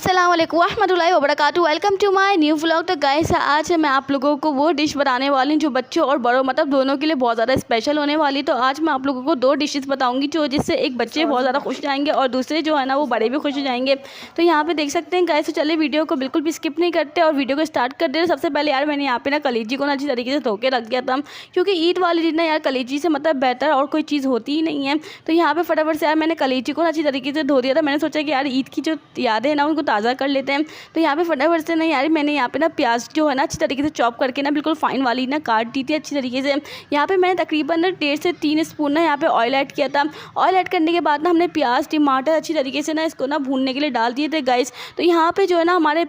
अस्सलाम वालेकुम रहमतुल्लाहि व बरकातुहू। Welcome to my new vlog. तो गाइस आज मैं आप लोगों को वो डिश बताने वाली हूँ जो बच्चों और बड़ों मतलब दोनों के लिए बहुत ज़्यादा स्पेशल होने वाली। तो आज मैं आप लोगों को दो डिशेस बताऊंगी जो जिससे एक बच्चे बहुत ज़्यादा खुश हो जाएंगे और दूसरे जो है ना वो बड़े भी खुश हो जाएंगे। तो यहाँ पे देख सकते हैं गाइस। तो चलिए वीडियो को बिल्कुल भी स्किप नहीं करते और वीडियो को स्टार्ट कर दे। सबसे पहले यार मैंने यहाँ पे ना कलेजी को ना अच्छी तरीके से धो के रख दिया था, क्योंकि ईद वाले दिन ना यार कलेजी से मतलब बेहतर और कोई चीज़ होती ही नहीं है। तो यहाँ पे फटाफट से यार मैंने कलेजी को ना अच्छी तरीके से धो दिया था। मैंने सोचा कि यार ईद की जो यादें हैं ना उनको ताज़ा कर लेते हैं। तो यहाँ पे फटाफट से ना यार मैंने यहाँ पे ना प्याज जो है ना अच्छी तरीके से चॉप करके ना बिल्कुल फाइन वाली ना काट दी थी अच्छी तरीके से। यहाँ पे मैंने तकरीबन ना 1.5 से 3 स्पून ना यहाँ पे ऑयल ऐड किया था। ऑयल ऐड करने के बाद ना हमने प्याज टमाटर अच्छी तरीके से ना इसको ना भूनने के लिए डाल दिए थे गाइस। तो यहाँ पे जो है ना हमारे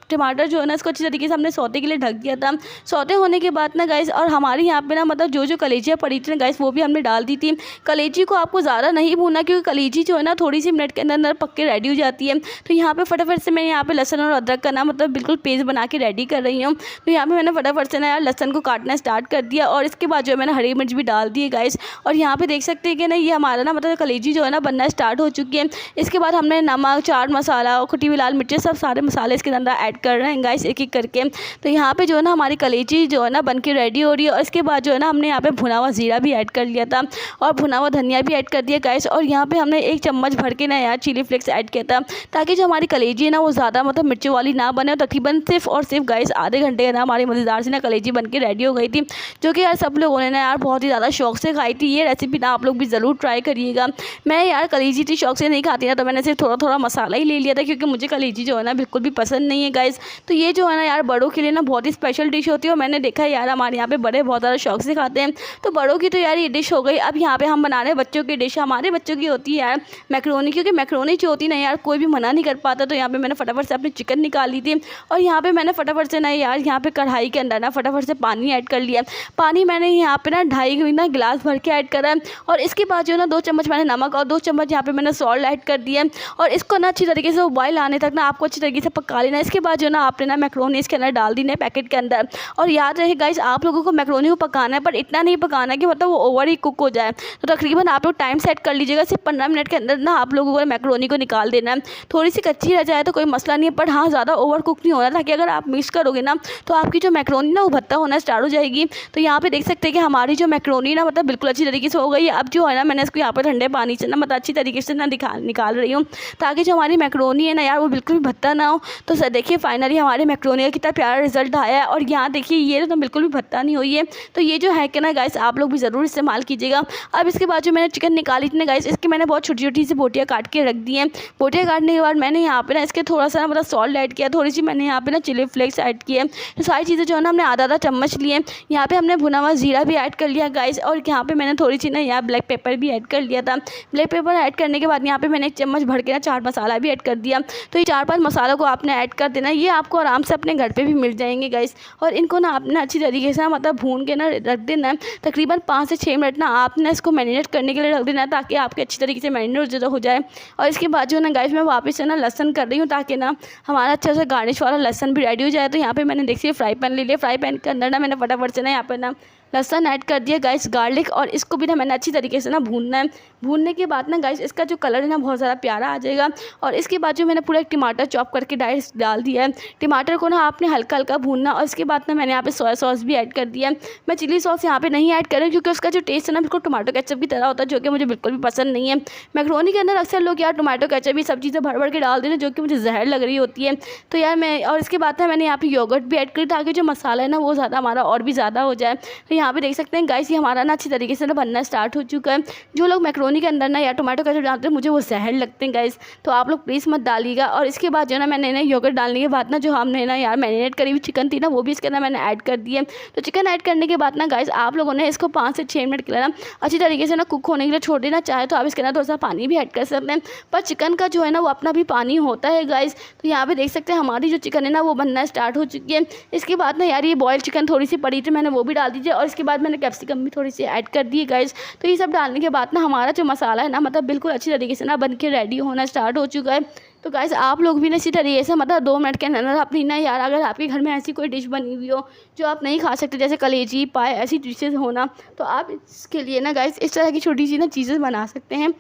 टमाटर जो है ना इसको अच्छी तरीके से हमने सौते के लिए ढक दिया था। सौते होने के बाद ना गाइस और हमारे यहाँ पे ना मतलब जो कलेजियाँ पड़ी थी ना गाइस वो भी हमने डाल दी थी। कलेजी को आपको ज़्यादा नहीं भूनना, क्योंकि कलेजी जो है ना थोड़ी सी मिनट के अंदर अंदर पक के रेडी हो जाती है। तो यहाँ पे फटाफट से मैं यहाँ पे लहसुन और अदरक का ना मतलब बिल्कुल पेस्ट बना के रेडी कर रही हूँ। तो यहाँ पे मैंने फटाफट से ना यार लहसुन को काटना स्टार्ट कर दिया और इसके बाद जो है मैंने हरी मिर्च भी डाल दी है गाइस। और यहाँ पे देख सकते हैं कि ना ये हमारा ना मतलब कलेजी जो है ना बनना स्टार्ट हो चुकी है। इसके बाद हमने नमक चाट मसाला और कुटी हुई लाल मिर्ची सब सारे मसाले इसके अंदर ऐड कर रहे हैं गाइस एक करके। तो यहाँ पे जो है ना हमारी कलेजी जो है ना बनके रेडी हो रही है। और इसके बाद जो है ना हमने यहाँ पे भुना हुआ जीरा भी ऐड कर लिया था और भुना हुआ धनिया भी ऐड कर दिया गाइस। और यहाँ पे हमने 1 चम्मच भर के ना यार चिली फ्लेक्स ऐड किया था, ताकि जो हमारी कलेजी है ना वो ज़्यादा मतलब मिर्ची वाली ना बने। और तकरीबन सिर्फ और सिर्फ गाइस आधे घंटे ना हमारी मज़ेदार सी ना कलेजी बन के रेडी हो गई थी, जो कि यार सब लोगों ने ना यार बहुत ही ज़्यादा शौक से खाई थी। ये रेसिपी ना आप लोग भी ज़रूर ट्राई करिएगा। मैं यार कलेजी इतनी शौक से नहीं खाती ना, तो मैंने सिर्फ थोड़ा थोड़ा मसाला ही ले लिया था, क्योंकि मुझे कलेजी जो है ना बिल्कुल भी पसंद नहीं है गाइस। तो ये जो है ना यार बड़ों के लिए ना बहुत ही स्पेशल डिश होती है और मैंने देखा है यार हमारे यहाँ पे बड़े बहुत ज़्यादा शौक से खाते हैं। तो बड़ों की तो यार ये डिश हो गई। अब यहाँ पे हम बना रहे हैं बच्चों की डिश। हमारे बच्चों की होती है यार मैक्रोनी, क्योंकि मैक्रोनी जो होती है ना यार कोई भी मना नहीं कर पाता। तो यहाँ पे मैंने फटाफट से अपनी चिकन निकाल ली थी और यहाँ पे मैंने फटाफट से ना यार यहाँ पे कढ़ाई के अंदर ना फटाफट से पानी ऐड कर लिया। पानी मैंने यहाँ पे ना 2.5 ना गिलास भर के ऐड करा है। और इसके बाद जो ना 2 चम्मच मैंने नमक और 2 चम्मच यहाँ पे मैंने सॉल्ट ऐड कर दिया। और इसको ना अच्छी तरीके से बॉयल आने तक ना आपको अच्छी तरीके से पका लेना। इसके बाद जो ना आपने ना मैक्रोनी इसके अंदर डाल दी ना पैकेट के अंदर। और याद रहे गाइस आप लोगों को मैक्रोनी को पकाना है, पर इतना नहीं पकाना कि मतलब वो ओवर ही कुक हो जाए। तो तकरीबन आप लोग टाइम सेट कर लीजिएगा, सिर्फ 15 मिनट के अंदर ना आप लोगों को मैक्रोनी को निकाल देना है। थोड़ी सी कच्ची रह जाए तो कोई मसला नहीं है, पर हाँ ज़्यादा ओवर कुक नहीं होना, ताकि अगर आप मिक्स करोगे ना तो आपकी जो मैक्रोनी ना वो भत्ता होना स्टार्ट हो जाएगी। तो यहाँ पे देख सकते हैं कि हमारी जो मैक्रोनी ना मतलब बिल्कुल अच्छी तरीके से हो गई है। अब जो है ना मैंने इसको यहाँ पर ठंडे पानी से ना मतलब अच्छी तरीके से ना निकाल रही हूँ, ताकि जो हमारी मैक्रोनी है ना यार वो बिल्कुल भी भत्ता ना हो। तो सर देखिए फाइनली हमारी मैक्रोनी का कितना प्यारा रिजल्ट आया है। और यहाँ देखिए ये तो बिल्कुल भी भत्ता नहीं हुई है। तो ये जो है कि ना गाइस आप लोग भी ज़रूर इस्तेमाल कीजिएगा। अब इसके बाद जो मैंने चिकन निकाली थी ना गाइस, इसकी मैंने बहुत छोटी छोटी सी बोटियाँ काट के रख दी हैं। बोटियाँ काटने के बाद मैंने यहाँ पे ना इसके थोड़ा सा मतलब सॉल्ट ऐड किया, थोड़ी सी मैंने यहाँ पे ना चिली फ्लेक्स ऐड किए। तो सारी चीज़ें जो है ना हमने आधा चम्मच लिए। यहाँ पे हमने भुना हुआ जीरा भी ऐड कर लिया गाइस। और यहाँ पे मैंने थोड़ी सी ना यहाँ ब्लैक पेपर भी ऐड कर लिया था। ब्लैक पेपर ऐड करने के बाद यहाँ पे मैंने 1 चम्मच भर के ना चाट मसाला भी ऐड कर दिया। तो ये 4-5 मसालों को आपने ऐड कर देना। ये आपको आराम से अपने घर पे भी मिल जाएंगे गाइस। और इनको ना आपने अच्छी तरीके से मतलब भून के ना रख देना है। तकरीबन 5 से 6 मिनट ना आपने इसको मैरिनेट करने के लिए रख देना है, ताकि आपके अच्छी तरीके से मैरिनेट हो जाए। और इसके बाद जो ना गाइस मैं वापस से ना लहसन कर रही हूँ, ताकि ना हमारा अच्छा सा गार्निश वाला लहसन भी रेडी हो जाए। तो यहाँ पे मैंने देखिए फ्राई पैन ले लिया। फ्राई पैन के अंदर ना मैंने फटाफट से ना यहाँ पर ना लहसन ऐड कर दिया गाइस, गार्लिक। और इसको भी ना मैंने अच्छी तरीके से ना भूनना है। भूनने के बाद ना गाइस इसका जो कलर है ना बहुत ज़्यादा प्यारा आ जाएगा। और इसके बाद जो मैंने पूरा एक टमाटर चॉप करके डायरेक्ट डाल दिया है। टमाटर को ना आपने हल्का हल्का भूनना। और इसके बाद ना मैंने यहाँ पे सोया सॉस भी ऐड कर दिया है। मैं चिली सॉस यहाँ पे नहीं ऐड कर रही हूँ, क्योंकि उसका जो टेस्ट है ना बिल्कुल टमाटो केचप की तरह होता है, जो कि मुझे बिल्कुल भी पसंद नहीं है। मैक्रोनी के अंदर अक्सर लोग यार टमाटो केचप ये सब चीज़ें भर के डाल देते हैं, जो कि मुझे जहर लग रही होती है। तो यार मैं और इसके बाद ना मैंने यहाँ पे योगर्ट भी ऐड करी, ताकि जो मसाला है ना वो ज़्यादा हमारा और भी ज़्यादा हो जाए। तो यहाँ पे देख सकते हैं गाइस ये हमारा ना अच्छी तरीके से ना बनना स्टार्ट हो चुका है। जो लोग मैक्रोनी के अंदर ना या टमाटो केचप डालते हैं मुझे वो जहर लगते हैं गाइस, तो आप लोग प्लीज़ मत डालिएगा। और इसके बाद जो ना मैंने ना योगर्ट डालने के बाद ना जो हमने ना यार मैरिनेट करी हुई चिकन थी ना वो भी इसके अंदर मैंने ऐड कर दी है। तो चिकन ऐड करने के बाद ना गाइस आप लोगों ने इसको 5 से 6 मिनट के लिए ना अच्छी तरीके से ना कुक होने के लिए छोड़ देना। चाहे तो आप इसके अंदर थोड़ा सा पानी भी ऐड कर सकते हैं, पर चिकन का जो है ना वो अपना भी पानी होता है गाइस। तो यहाँ पे देख सकते हैं हमारी जो चिकन है ना वो बनना स्टार्ट हो चुकी है। इसके बाद ना यार ये बॉयल चिकन थोड़ी सी पड़ी थी, मैंने वो भी डाल दीजिए। और इसके बाद मैंने कैप्सिकम भी थोड़ी सी ऐड कर दी गाइस। तो ये सब डालने के बाद ना हमारा जो मसाला है ना मतलब बिल्कुल अच्छी तरीके से ना बन के रेडी होना स्टार्ट हो चुका है। तो गाइस आप लोग भी ना इसी तरीके से मतलब 2 मिनट के अंदर अपनी ना यार अगर आपके घर में ऐसी कोई डिश बनी हुई हो जो आप नहीं खा सकते, जैसे कलेजी पाए ऐसी डिशेज़ होना, तो आप इसके लिए ना गाइस इस तरह की छोटी सी ना चीज़ें बना सकते हैं।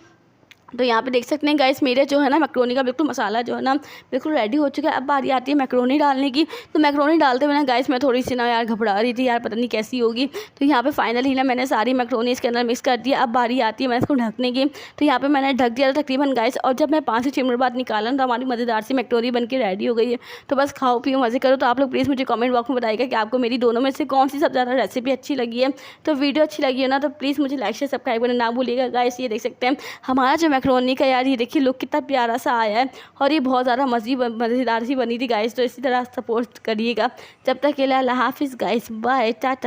तो यहाँ पे देख सकते हैं गाइस, मेरे जो है ना मैक्रोनी का बिल्कुल मसाला जो है ना बिल्कुल रेडी हो चुका है। अब बारी आती है मैक्रोनी डालने की। तो मैक्रोनी डालते हुए ना गाइस मैं थोड़ी सी ना यार घबरा रही थी यार, पता नहीं कैसी होगी। तो यहाँ पे फाइनली ना मैंने सारी मैक्रोनी इसके अंदर मिक्स कर दिया। अब बारी आती है मैं इसको ढकने की। तो यहाँ पर मैंने ढक दिया था तकरीबन गाइस, और जब मैं 5 से 6 मिनट बाद निकाला तो हमारी मज़ेदार सी मैक्रोनी बन के रेडी हो गई है। तो बस खाओ पियो मज़े करो। तो आप लोग प्लीज़ मुझे कमेंट बॉक्स में बताइएगा कि आपको मेरी दोनों में से कौन सी सबसे ज़्यादा रेसिपी अच्छी लगी है। तो वीडियो अच्छी लगी है ना तो प्लीज़ मुझे लाइक शेयर सब्सक्राइब करना ना भूलिएगा गाइस। ये देख सकते हैं हमारा जो मैक्रोनी का यार, ये देखिए लुक कितना प्यारा सा आया है, और ये बहुत ज़्यादा मज़ेदार सी बनी थी गाइस। तो इसी तरह सपोर्ट करिएगा। जब तक के लिए अल्लाह हाफिज़ गाइस, बाय टाटा।